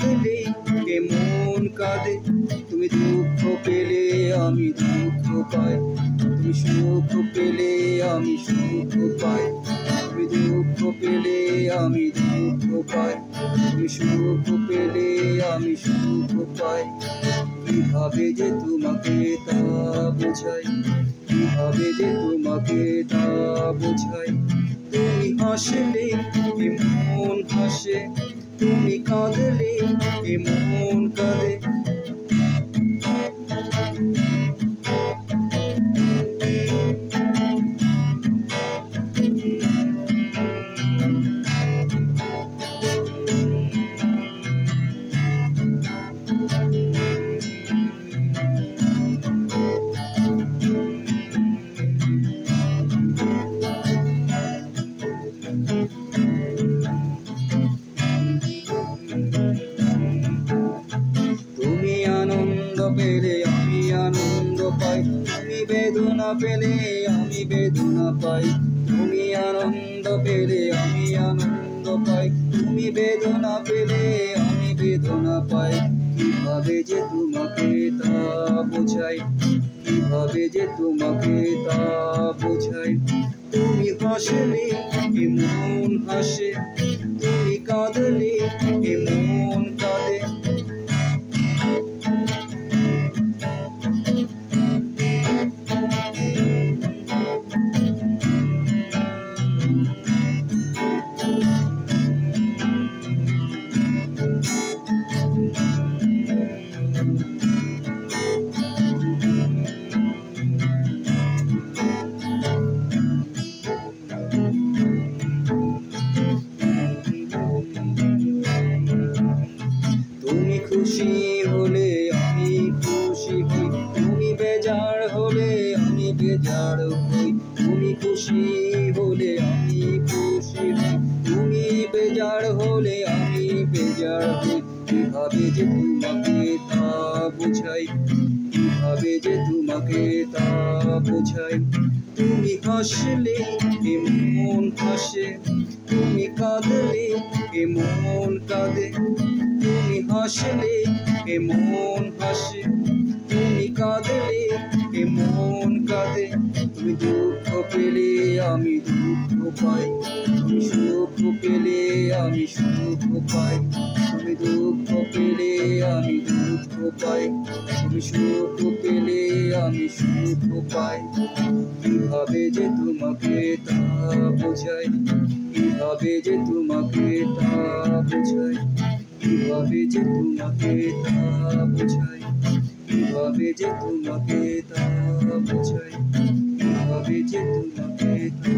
কাঁদলে এ মন কাঁদে। তুমি দুঃখ পেলে আমি দুঃখ পাই, তুমি সুখ পেলে আমি সুখ পাই। তুমি দুঃখ পেলে আমি দুঃখ পাই, তুমি সুখ পেলে আমি সুখ পাই। কিভাবে যে তোমাকে তা বোঝাই, কিভাবে যে তোমাকে তা বোঝাই। তুমি হাসলে এ মন হাসে, তুমি কাঁদলে এ মন কাঁদে। তুমি আনন্দ পেলে আমি আনন্দ পাই, তুমি বেদনা পেলে আমি বেদনা পাই। তুমি আনন্দ পেলে আমি আনন্দ পাই, তুমি বেদনা পেলে আমি বেদনা পাই। কিভাবে যে তোমাকে তা বোঝাই, কিভাবে যে তোমাকে তা বোঝাই। তুমি হাসলে এ মন হাসে, তুমি কাঁদলে এ মন কাঁদে। তুমি খুশি হলে আমি খুশি হই, তুমি বেজার হলে আমি বেজার হই। তুমি খুশি হলে আমি খুশি হই, তুমি বেজার হলে আমি বেজার হই। কিভাবে যে তোমাকে তা বোঝাই, কিভাবে যে তোমাকে তা বোঝাই। তুমি হাসলে এ মন হাসে, তুমি কাঁদলে এ মন কাঁদে। তুমি হাসলে এ মন হাসে, তুমি কাঁদলে এ মন কাঁদে। তুমি দুঃখ পেলে আমি দুঃখ পাই, তুমি সুখ পেলে আমি সুখ পাই। তুমি দুঃখ পেলে আমি দুঃখ পাই, তুমি সুখ পেলে আমি সুখ পাই। কিভাবে যে তোমাকে তা বোঝাই, কিভাবে যে তোমাকে তা বোঝাই। কিভাবে যে তোমাকে তা বোঝাই, কিভাবে যে তোমাকে তা বোঝাই। কিভাবে যে তোমাকে তা